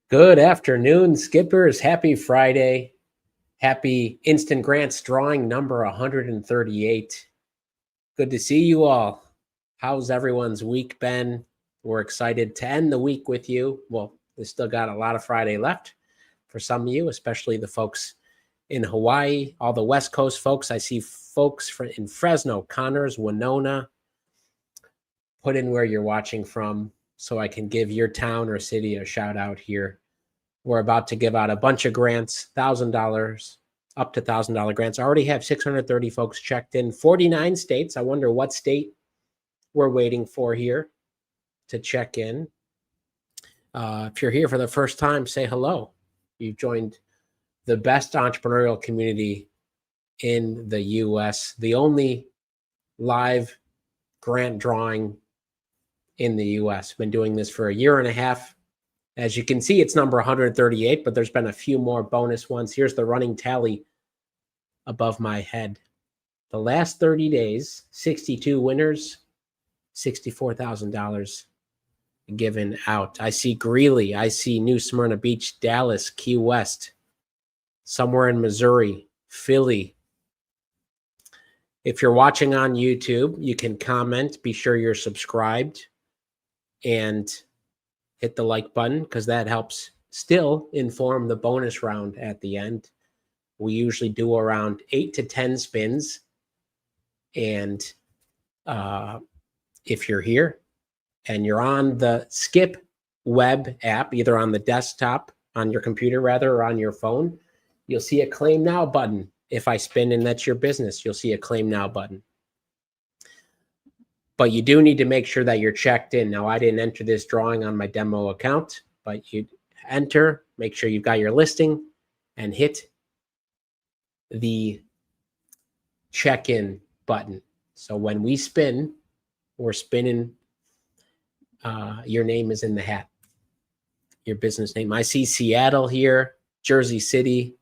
Good afternoon, skippers. Happy Friday. Happy Instant Grants drawing number 138. Good to see you all. How's everyone's week been? We're excited to end the week with you. Well, we still got a lot of Friday left for some of you, especially the folks in Hawaii, all the West Coast folks. I see folks in Fresno, Connors, Winona. Put in where you're watching from so I can give your town or city a shout out here. We're about to give out a bunch of grants, $1,000, up to $1,000 grants. I already have 630 folks checked in, 49 states. I wonder what state we're waiting for here to check in. If you're here for the first time, say hello. You've joined the best entrepreneurial community in the US, the only live grant drawing in the US. Been doing this for a year and a half. As you can see, it's number 138, but there's been a few more bonus ones. Here's the running tally above my head. The last 30 days, 62 winners, $64,000 given out. I see Greeley. I see New Smyrna Beach, Dallas, Key West, somewhere in Missouri, Philly. If you're watching on YouTube, you can comment. Be sure you're subscribed and hit the like button because that helps still inform the bonus round at the end. We usually do around 8 to 10 spins. And if you're here and you're on the Skip web app, either on the desktop, on your computer rather, or on your phone, you'll see a Claim Now button. If I spin and that's your business, you'll see a Claim Now button. But you do need to make sure that you're checked in. Now, I didn't enter this drawing on my demo account, but you enter, make sure you've got your listing, and hit the check-in button. So when we spin, we're spinning, your name is in the hat, your business name. I see Seattle here, Jersey City.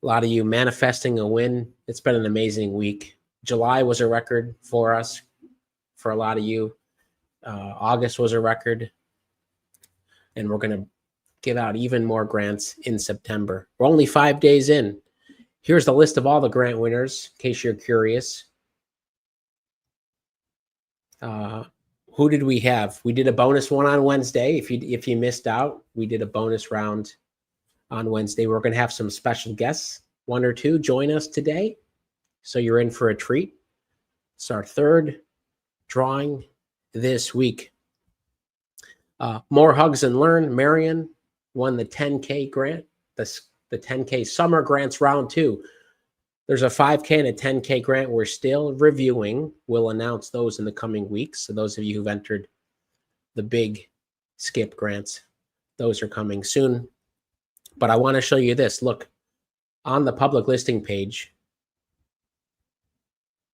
A lot of you manifesting a win. It's been an amazing week. July was a record for us. For a lot of you, August was a record, and we're going to give out even more grants in September. We're only 5 days in. Here's the list of all the grant winners, in case you're curious. Who did we have? We did a bonus one on Wednesday. If you missed out, we did a bonus round on Wednesday. We're going to have some special guests, 1 or 2, join us today. So you're in for a treat. It's our third drawing this week. More Hugs and Learn. Marion won the 10K grant, the 10K Summer Grants Round 2. There's a 5K and a 10K grant we're still reviewing. We'll announce those in the coming weeks. So those of you who've entered the big Skip grants, those are coming soon. But I want to show you this. Look, on the public listing page,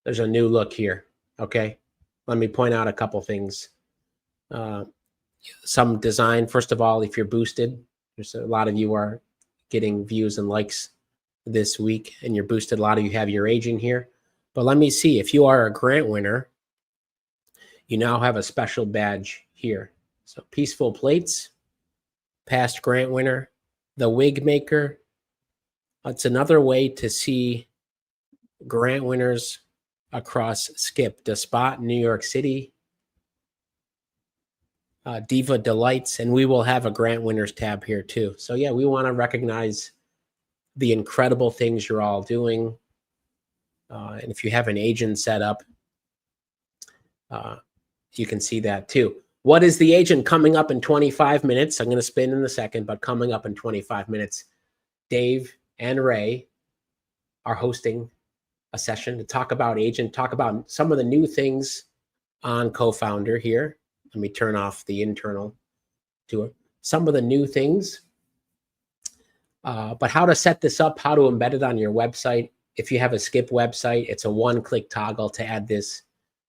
there's a new look here, okay? Let me point out a couple things. Some design, first of all, if you're boosted, there's a lot of you are getting views and likes this week, and you're boosted. A lot of you have your aging here. But let me see, if you are a grant winner, you now have a special badge here. So Peaceful Plates, past grant winner, the Wig Maker. It's another way to see grant winners across Skip, Despot, New York City, Diva Delights, and we will have a grant winners tab here too. So yeah, we want to recognize the incredible things you're all doing. And if you have an agent set up, you can see that too. What is the agent coming up in 25 minutes? I'm going to spin in a second, but coming up in 25 minutes, Dave and Ray are hosting a session to talk about agent, talk about some of the new things on Cofounder here. Let me turn off the internal to some of the new things. But how to set this up, how to embed it on your website. If you have a Skip website, it's a one-click toggle to add this.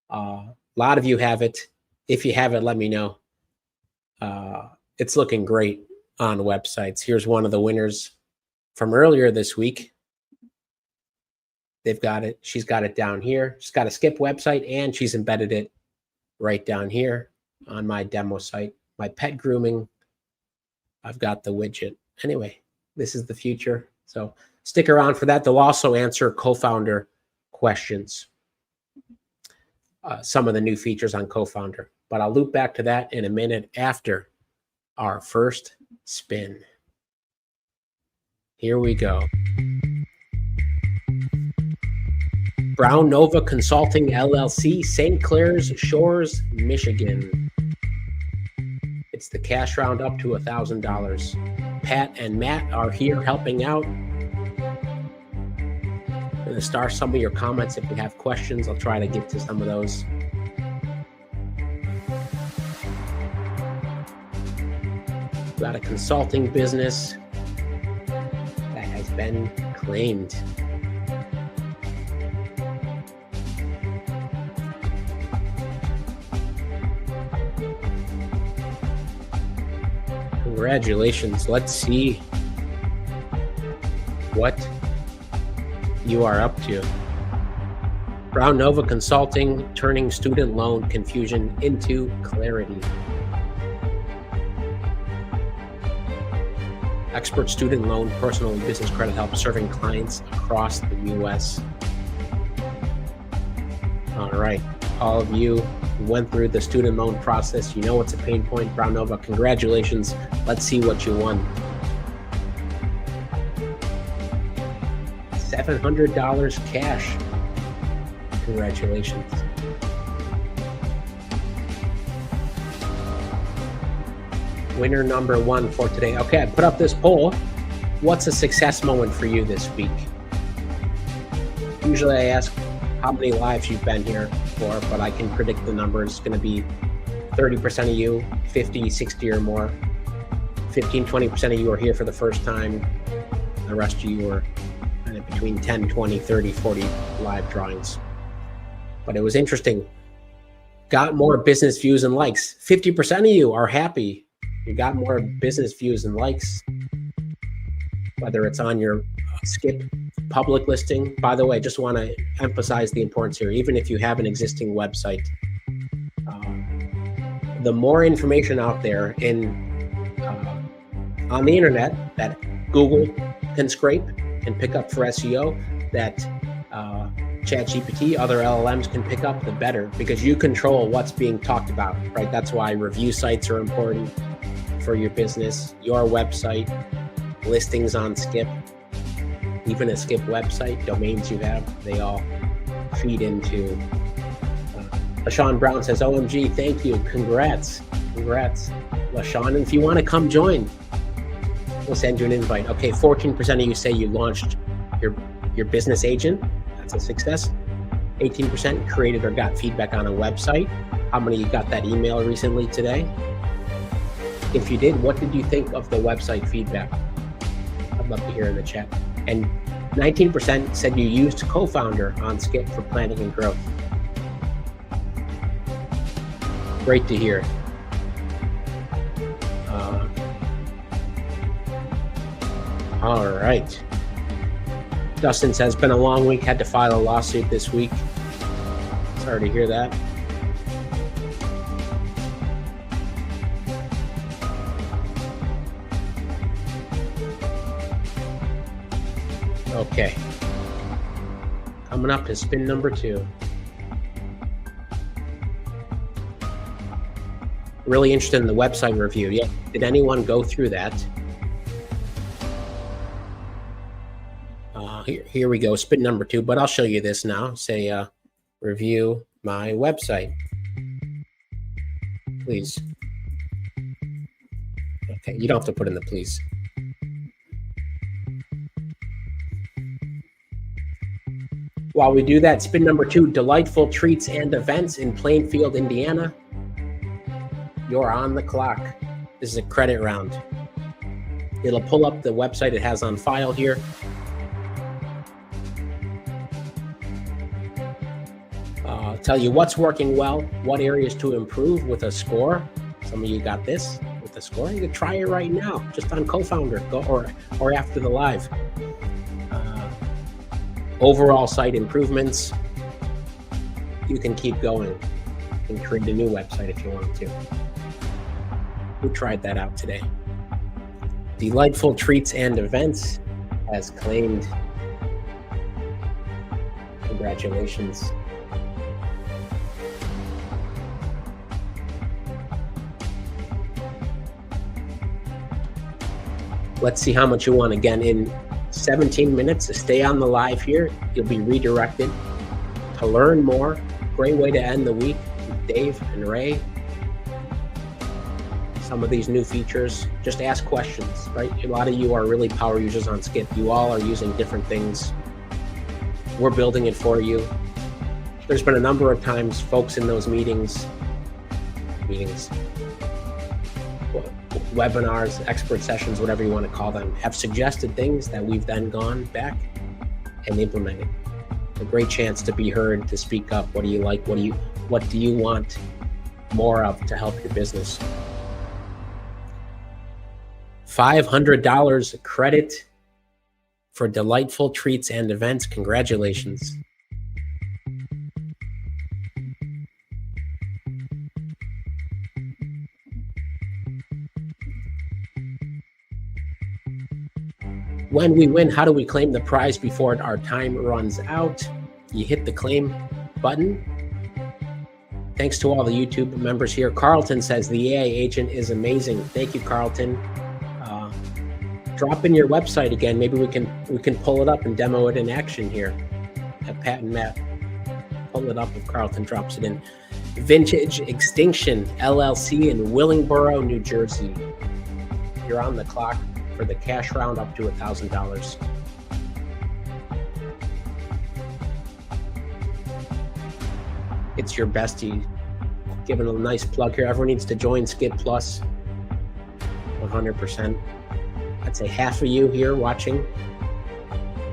A lot of you have it. If you have it, let me know. It's looking great on websites. Here's one of the winners from earlier this week. They've got it. She's got it down here. She's got a Skip website, and she's embedded it right down here on my demo site. My pet grooming, I've got the widget. Anyway, this is the future. So stick around for that. They'll also answer co-founder questions. Some of the new features on Co-founder. But I'll loop back to that in a minute after our first spin. Here we go. Brown Nova Consulting LLC, St. Clair's Shores, Michigan. It's the cash round up to $1,000. Pat and Matt are here helping out. I'm going to star some of your comments if you have questions. I'll try to get to some of those. Got a consulting business that has been claimed. Congratulations. Let's see what you are up to. Brown Nova Consulting, turning student loan confusion into clarity. Expert student loan, personal and business credit help, serving clients across the U.S. All right, all of you who went through the student loan process, you know it's a pain point. Brown Nova, congratulations. Let's see what you won. $700 cash. Congratulations. Winner number one for today. Okay, I put up this poll. What's a success moment for you this week? Usually I ask how many lives you've been here for, but I can predict the number is going to be 30% of you, 50, 60 or more. 15, 20% of you are here for the first time. The rest of you are kind of between 10, 20, 30, 40 live drawings. But it was interesting. Got more business views and likes. 50% of you are happy. You got more business views and likes, whether it's on your Skip public listing. By the way, just want to emphasize the importance here. Even if you have an existing website, the more information out there on the internet that Google can scrape and pick up for SEO, that ChatGPT, other LLMs can pick up, the better, because you control what's being talked about, right? That's why review sites are important for your business, your website, listings on Skip, even a Skip website, domains you have, they all feed into. LaShawn Brown says, OMG, thank you, congrats, LaShawn. And if you want to come join, we'll send you an invite. Okay, 14% of you say you launched your business agent. That's a success. 18% created or got feedback on a website. How many of you got that email recently today? If you did, what did you think of the website feedback? I'd love to hear in the chat. And 19% said you used Co-founder on Skip for planning and growth. Great to hear. All right. Dustin says, been a long week, had to file a lawsuit this week. Sorry to hear that. Okay. Coming up is spin number 2. Really interested in the website review. Yeah. Did anyone go through that? Here we go, spin number 2, but I'll show you this now. Say, review my website, please. Okay, you don't have to put in the please. While we do that, spin number 2, delightful treats and events in Plainfield, Indiana. You're on the clock. This is a credit round. It'll pull up the website it has on file here. Tell you what's working well, what areas to improve with a score. Some of you got this with a score. You can try it right now, just on Cofounder, or after the live. Overall site improvements. You can keep going and create a new website if you want to. We tried that out today. Delightful Treats and Events has claimed. Congratulations. Let's see how much you want. Again, in 17 minutes, stay on the live here. You'll be redirected to learn more. Great way to end the week with Dave and Ray. Some of these new features, just ask questions, right? A lot of you are really power users on Skip. You all are using different things. We're building it for you. There's been a number of times folks in those meetings, webinars, expert sessions, whatever you want to call them, have suggested things that we've then gone back and implemented. A great chance to be heard, to speak up. What do you like? What do you want more of to help your business? $500 credit for Delightful Treats and Events. Congratulations. When we win, how do we claim the prize before our time runs out? You hit the claim button. Thanks to all the YouTube members here. Carlton says the AI agent is amazing. Thank you, Carlton. Drop in your website again. Maybe we can pull it up and demo it in action here. Have Pat and Matt pull it up if Carlton drops it in. Vintage Extinction LLC in Willingboro, New Jersey. You're on the clock for the cash round up to $1,000. It's your bestie. Giving a nice plug here. Everyone needs to join Skip Plus. 100%. I'd say half of you here watching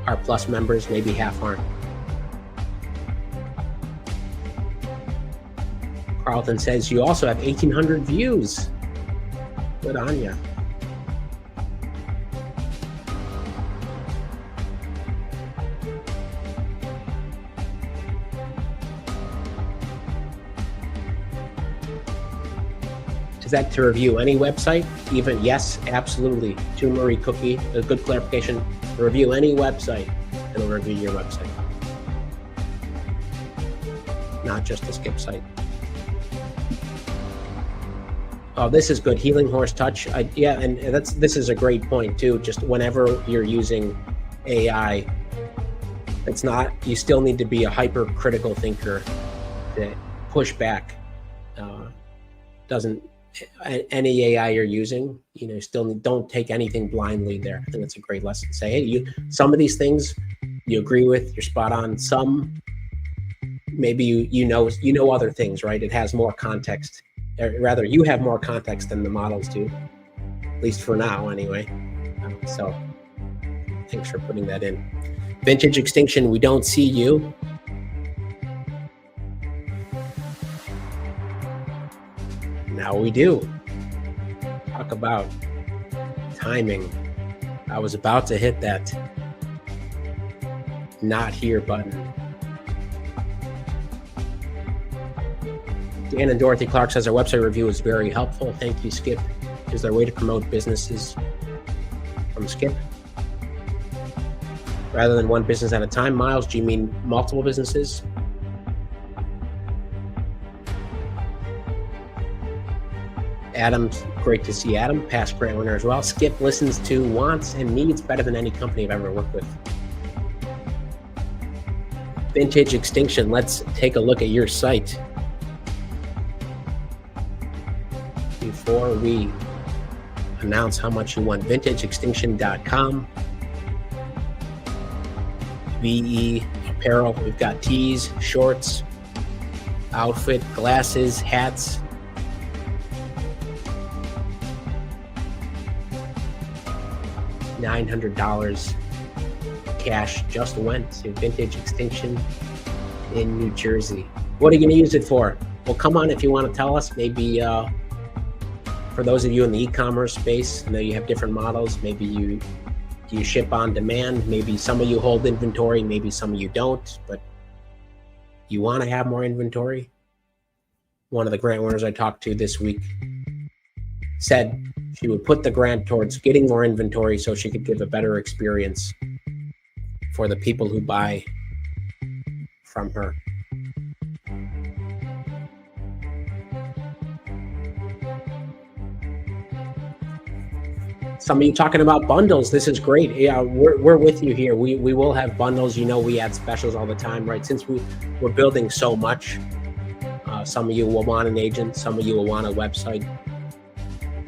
are Plus members, maybe half aren't. Carlton says you also have 1,800 views. Good on you. That to review any website, even yes, absolutely. To Marie Cookie, a good clarification. Review any website, it'll review your website, not just a Skip site. Oh, this is good. Healing Horse Touch. Yeah, and this is a great point too. Just whenever you're using AI, it's not. You still need to be a hypercritical thinker to push back. Doesn't. Any AI you're using, still don't take anything blindly there. I think that's a great lesson to say, hey, some of these things you agree with, you're spot on. Some, maybe you know other things, right? It has more context. Or rather, you have more context than the models do, at least for now anyway. So thanks for putting that in. Vintage Extinction, we don't see you. Now we do. Talk about timing. I was about to hit that not here button. Dan and Dorothy Clark says our website review is very helpful. Thank you, Skip. Is there a way to promote businesses from Skip rather than one business at a time? Miles, do you mean multiple businesses? Adam's great to see Adam, past grant winner as well. Skip listens to wants and needs better than any company I've ever worked with. Vintage Extinction, let's take a look at your site. Before we announce how much you won, vintageextinction.com. VE apparel, we've got tees, shorts, outfit, glasses, hats. $900 cash just went to Vintage Extinction in New Jersey. What are you going to use it for? Well, come on if you want to tell us. Maybe for those of you in the e-commerce space, I know you have different models. Maybe you ship on demand. Maybe some of you hold inventory. Maybe some of you don't, but you want to have more inventory. One of the grant winners I talked to this week said she would put the grant towards getting more inventory so she could give a better experience for the people who buy from her. Some of you talking about bundles. This is great. Yeah, we're with you here. We will have bundles. You know, we add specials all the time, right? Since we're building so much, some of you will want an agent. Some of you will want a website,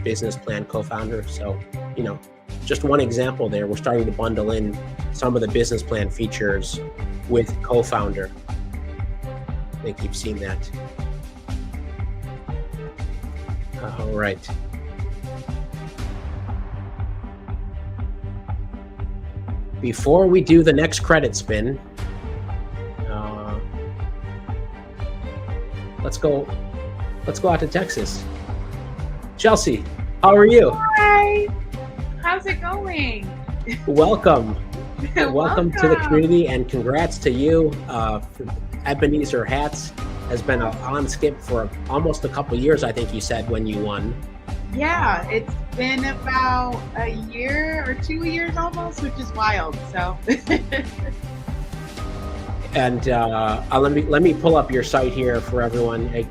business plan, co-founder. So, you know, just one example there. We're starting to bundle in some of the business plan features with co-founder. I think you've seen that. All right. Before we do the next credit spin, let's go out to Texas. Chelsea, how are you? Hi. How's it going? Welcome. Welcome to the community, and congrats to you. Ebenezer Hats has been on Skip for almost a couple years, I think you said, when you won. Yeah, it's been about a year or 2 years almost, which is wild. So. And let me pull up your site here for everyone. A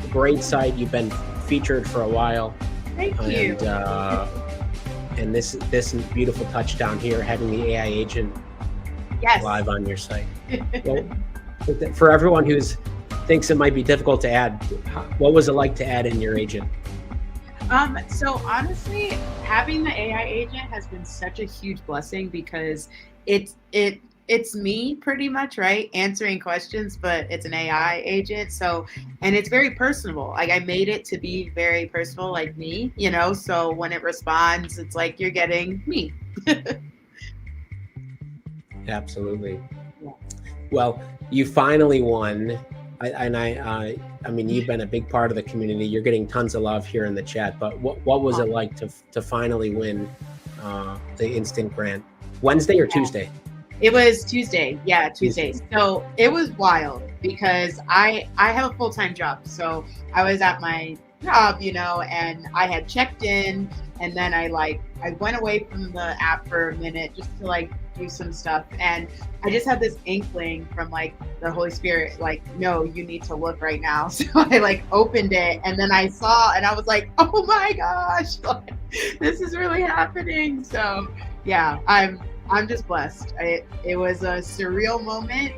great site. You've been featured for a while. Thank you. And this beautiful touch down here, having the AI agent live on your site. Well, for everyone who thinks it might be difficult to add, what was it like to add in your agent? So honestly, having the AI agent has been such a huge blessing because it's me pretty much, right? Answering questions, but it's an AI agent. So, and it's very personable. Like I made it to be very personal, like me, you know? So when it responds, it's like you're getting me. Absolutely. Yeah. Well, you finally won. I mean, you've been a big part of the community. You're getting tons of love here in the chat, but what was it like to finally win the instant grant? Wednesday or Tuesday? It was Tuesday. Yeah, Tuesday. So it was wild because I have a full-time job. So I was at my job, you know, and I had checked in, and then I went away from the app for a minute just to do some stuff, and I just had this inkling from the Holy Spirit, no, you need to look right now. So I opened it, and then I saw, and I was like, oh my gosh, this is really happening. So yeah, I'm just blessed. It was a surreal moment,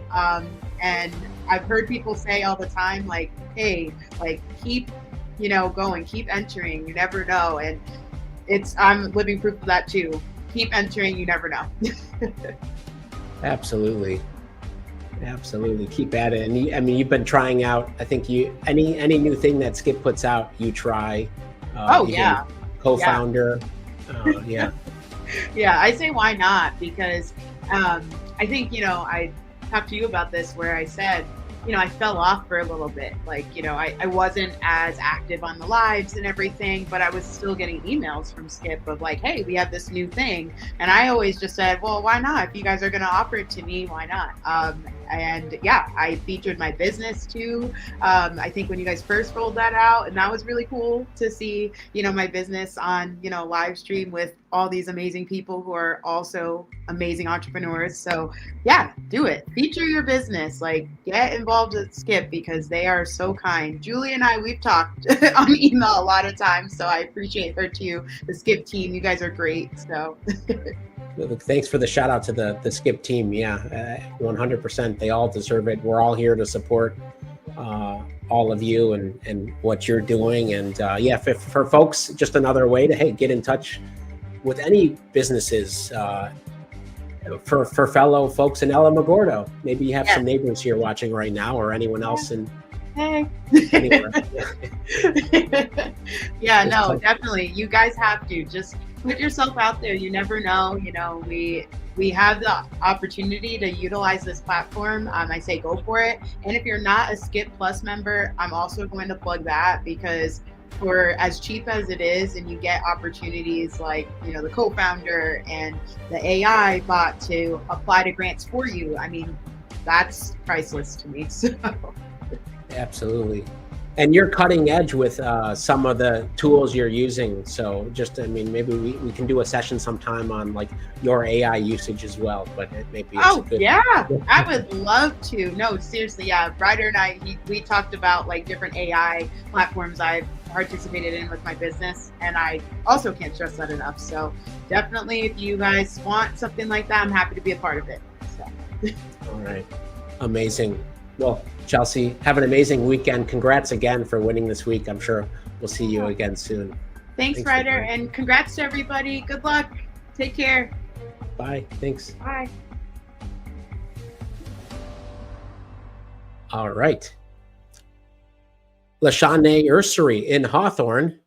and I've heard people say all the time, hey, keep going, keep entering, you never know. And I'm living proof of that too. Keep entering, you never know. Absolutely. Keep at it. And I mean, you've been trying out, I think any new thing that Skip puts out, you try. Yeah. Co-founder. Yeah. Yeah, I say why not? Because I think, I talked to you about this where I said, I fell off for a little bit. I wasn't as active on the lives and everything, but I was still getting emails from Skip of hey, we have this new thing. And I always just said, well, why not? If you guys are going to offer it to me, why not? And yeah, I featured my business too. I think when you guys first rolled that out, and that was really cool to see, my business on, live stream with all these amazing people who are also amazing entrepreneurs. So yeah, do it. Feature your business. Get involved with Skip because they are so kind. Julie and I, we've talked on email a lot of times, so I appreciate her too. The Skip team, you guys are great. So. Thanks for the shout out to the Skip team. Yeah, 100%. They all deserve it. We're all here to support all of you and what you're doing. And yeah, for folks, just another way to get in touch with any businesses. For fellow folks in Alamogordo, maybe you have some neighbors here watching right now, or anyone else in. Hey. Yeah, no, definitely. You guys have to just put yourself out there. You never know. You know, we have the opportunity to utilize this platform. I say go for it. And if you're not a Skip Plus member, I'm also going to plug that, because for as cheap as it is, and you get opportunities like, you know, the co-founder and the AI bot to apply to grants for you. I mean, that's priceless to me. So Absolutely. And you're cutting edge with some of the tools you're using. So just, I mean, maybe we can do a session sometime on like your AI usage as well, but maybe it's oh a good. yeah, I would love to. No, seriously, yeah. Ryder and I, we talked about like different AI platforms I've participated in with my business, and I also can't stress that enough. So definitely, if you guys want something like that, I'm happy to be a part of it. So. All right. Amazing. Well, Chelsea, have an amazing weekend. Congrats again for winning this week. I'm sure we'll see you again soon. Thanks Ryder, and congrats to everybody. Good luck. Take care. Bye. Thanks. Bye. All right. LaShawnae Ursery in Hawthorne,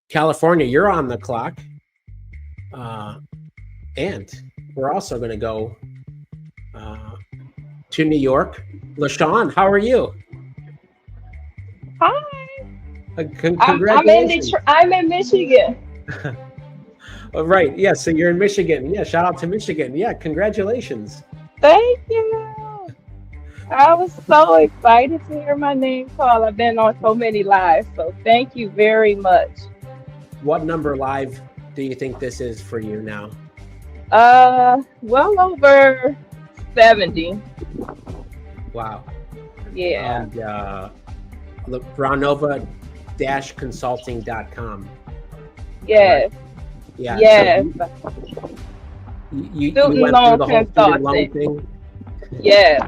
California, you're on the clock. And we're also going to go to New York. LaShawn, how are you? Hi. Congratulations. I'm in Michigan. Oh, right. Yeah. So you're in Michigan. Yeah. Shout out to Michigan. Yeah. Congratulations. Thank you. I was so excited to hear my name called. I've been on so many lives, so thank you very much. What number live do you think this is for you now? Well over 70. Wow. Yeah. And Brownova-consulting.com. Yes. Yeah. Yes. So you Student went loan through the whole student loan consultant. thing? Yes.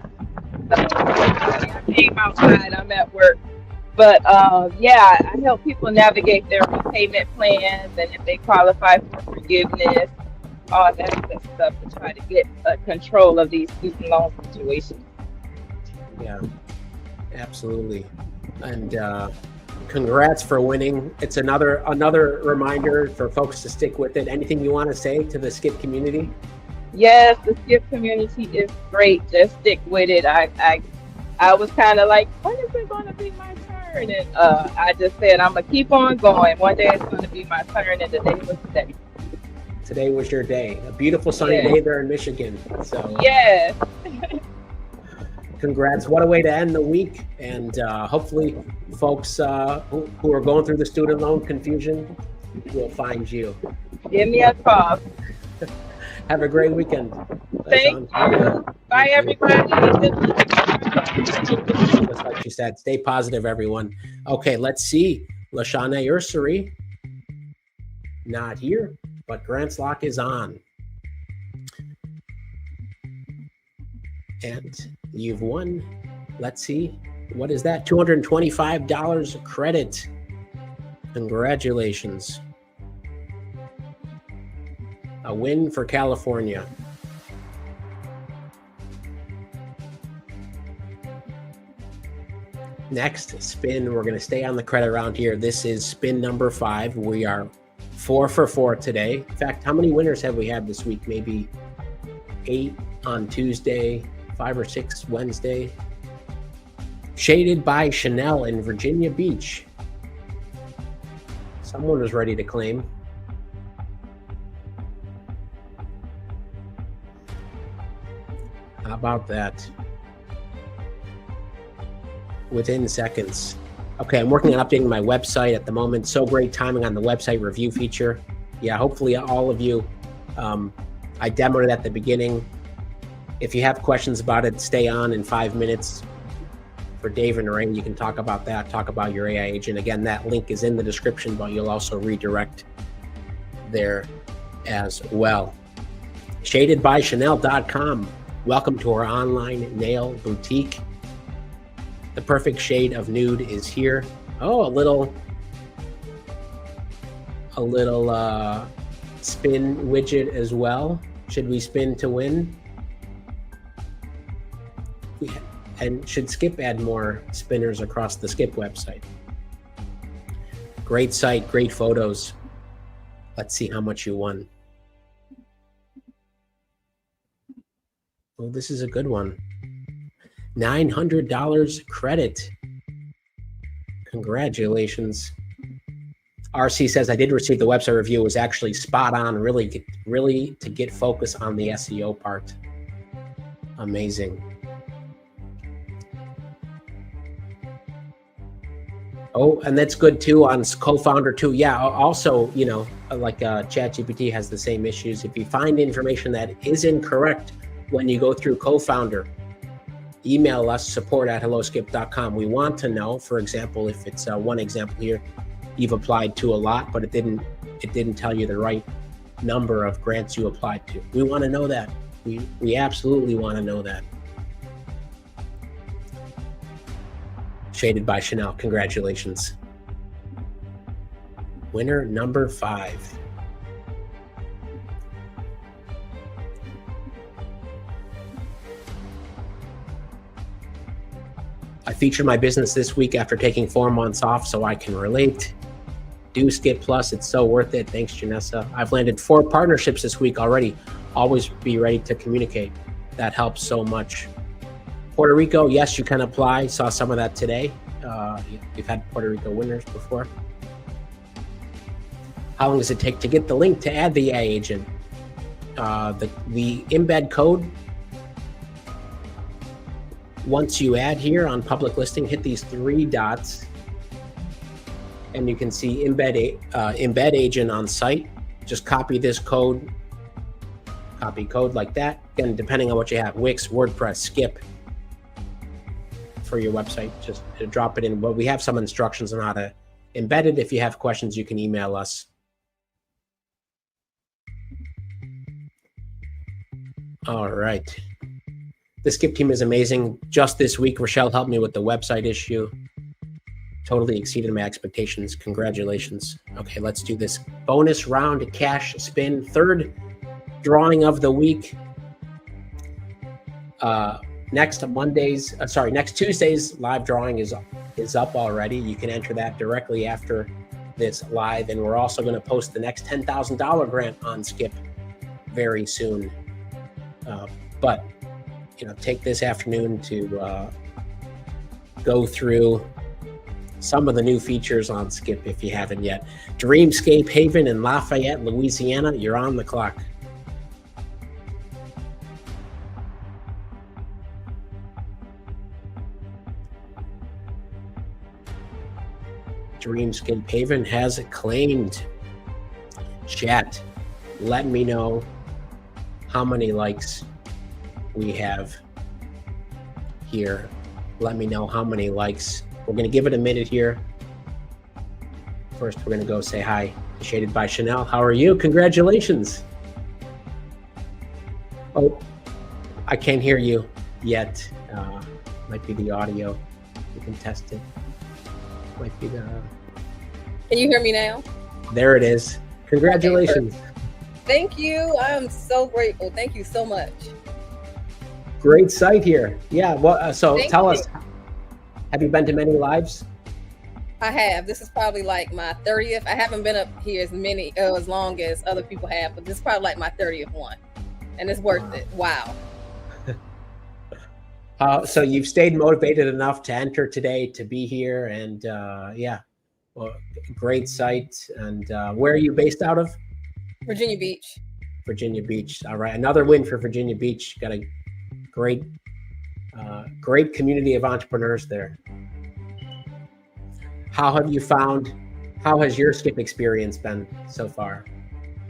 I came outside. I'm at work. But yeah, I help people navigate their repayment plans, and if they qualify for forgiveness, all that good stuff, to try to get control of these student loan situations. Yeah, absolutely. And congrats for winning. It's another reminder for folks to stick with it. Anything you want to say to the Skip community? Yes, the Skip community is great. Just stick with it. I was kind of like, when is it going to be my turn? And I just said, I'm going to keep on going. One day it's going to be my turn, and the day was today. Today was your day. A beautiful sunny day there in Michigan. So yes. Congrats. What a way to end the week. And hopefully folks who are going through the student loan confusion will find you. Give me a call. Have a great weekend. Thank you. Bye, everybody. Just like she said, stay positive, everyone. Okay, let's see. LaShawnae Ursery, not here, but Grant's Lock is on. And you've won, let's see, what is that? $225 credit. Congratulations. A win for California. Next spin, we're going to stay on the credit round here. This is spin number 5. We are 4 for 4 today. In fact, how many winners have we had this week? Maybe 8 on Tuesday, 5 or 6 Wednesday. Shaded by Chanel in Virginia Beach. Someone was ready to claim. How about that? Within seconds. Okay, I'm working on updating my website at the moment. So great timing on the website review feature. Yeah, hopefully all of you, I demoed it at the beginning. If you have questions about it, stay on in 5 minutes for Dave and Ray. You can talk about that, talk about your AI agent. Again, that link is in the description, but you'll also redirect there as well. Shadedbychanel.com. Welcome to our online nail boutique. The perfect shade of nude is here. Oh, a little spin widget as well. Should we spin to win? And should Skip add more spinners across the Skip website? Great site, great photos. Let's see how much you won. Well, this is a good one. $900 credit. Congratulations. RC says, I did receive the website review. It was actually spot on, really to get focus on the SEO part. Amazing. Oh, and that's good too on Co-Founder too. Yeah, also, you know, like ChatGPT has the same issues. If you find information that is incorrect when you go through Co-Founder, email us, support@helloskip.com. We want to know, for example, if it's one example here, you've applied to a lot, but it didn't tell you the right number of grants you applied to. We want to know that. We absolutely want to know that. Shaded by Chanel, congratulations. Winner number 5. I featured my business this week after taking 4 months off, so I can relate. Do Skip Plus, it's so worth it. Thanks, Janessa. I've landed 4 partnerships this week already. Always be ready to communicate. That helps so much. Puerto Rico, yes, you can apply. Saw some of that today. We've had Puerto Rico winners before. How long does it take to get the link to add the AI agent? The embed code, once you add here on public listing, hit these 3 dots, and you can see embed agent on site. Just copy this code, copy code like that. Again, depending on what you have, Wix, WordPress, Skip, for your website, just drop it in. But we have some instructions on how to embed it. If you have questions, you can email us. All right. The Skip team is amazing. Just this week, Rochelle helped me with the website issue. Totally exceeded my expectations. Congratulations. Okay, let's do this bonus round cash spin. 3rd drawing of the week. Next Tuesday's live drawing is up already. You can enter that directly after this live, and we're also going to post the next $10,000 grant on Skip very soon. But you know, take this afternoon to go through some of the new features on Skip if you haven't yet. Dreamscape Haven in Lafayette, Louisiana, you're on the clock. Dreamscape Haven has claimed. Chat, let me know how many likes we have here. Let me know how many likes. We're going to give it a minute here. First, we're going to go say hi to Shaded by Chanel. How are you? Congratulations. Oh, I can't hear you yet. Might be the audio. We can test it. Might be the... Can you hear me now? There it is. Congratulations. Okay, thank you. I'm so grateful. Thank you so much. Great site here. Yeah. Well, so Thank tell you. us, have you been to many lives? I have. This is probably like my 30th. I haven't been up here as long as other people have, but this is probably like my 30th one, and it's worth it. Wow. So you've stayed motivated enough to enter today, to be here, and yeah, well, great site. And where are you based out of? Virginia Beach. Virginia Beach. All right, another win for Virginia Beach. Got a great community of entrepreneurs there. How has your Skip experience been so far?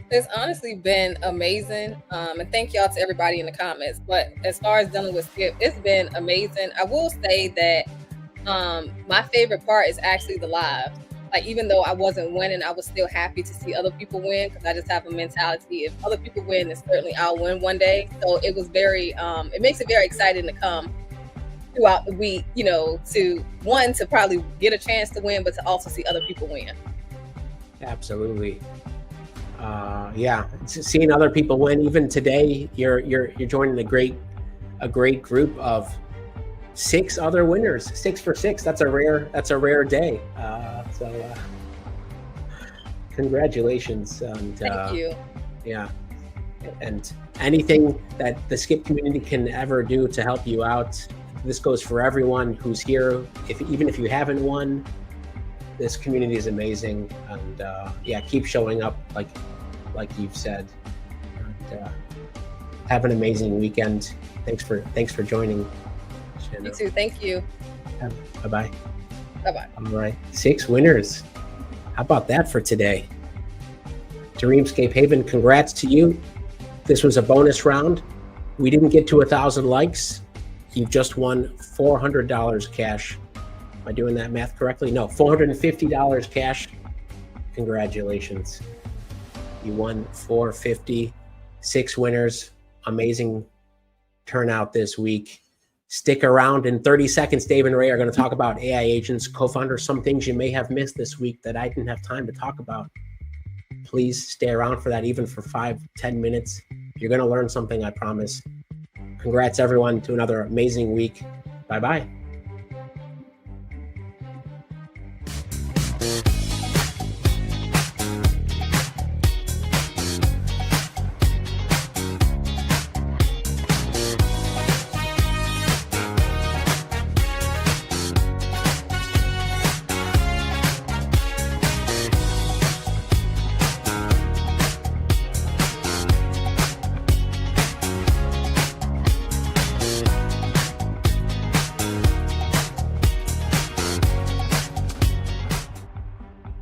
It's honestly been amazing. And thank y'all to everybody in the comments. But as far as dealing with Skip, it's been amazing. I will say that my favorite part is actually the live. Like, even though I wasn't winning, I was still happy to see other people win, because I just have a mentality, if other people win, then certainly I'll win one day. So it was very, it makes it very exciting to come throughout the week, you know, to probably get a chance to win, but to also see other people win. Absolutely. Yeah, seeing other people win. Even today, you're joining a great group of 6 other winners. 6 for 6. That's a rare day. So Congratulations. And Thank you. yeah. And anything that the Skip community can ever do to help you out, this goes for everyone who's here. Even if you haven't won, this community is amazing. And yeah, keep showing up like you've said. And, have an amazing weekend. Thanks for joining. You too. Thank you. Bye-bye. Bye-bye. All right, 6 winners. How about that for today? Dreamscape Haven, congrats to you. This was a bonus round. We didn't get to 1,000 likes. You just won $400 cash. Am I doing that math correctly? No, $450 cash. Congratulations. You won $450. 6 winners. Amazing turnout this week. Stick around. In 30 seconds, Dave and Ray are going to talk about AI agents, co-founders, some things you may have missed this week that I didn't have time to talk about. Please stay around for that, even for 5-10 minutes. You're going to learn something, I promise. Congrats, everyone, to another amazing week. Bye-bye.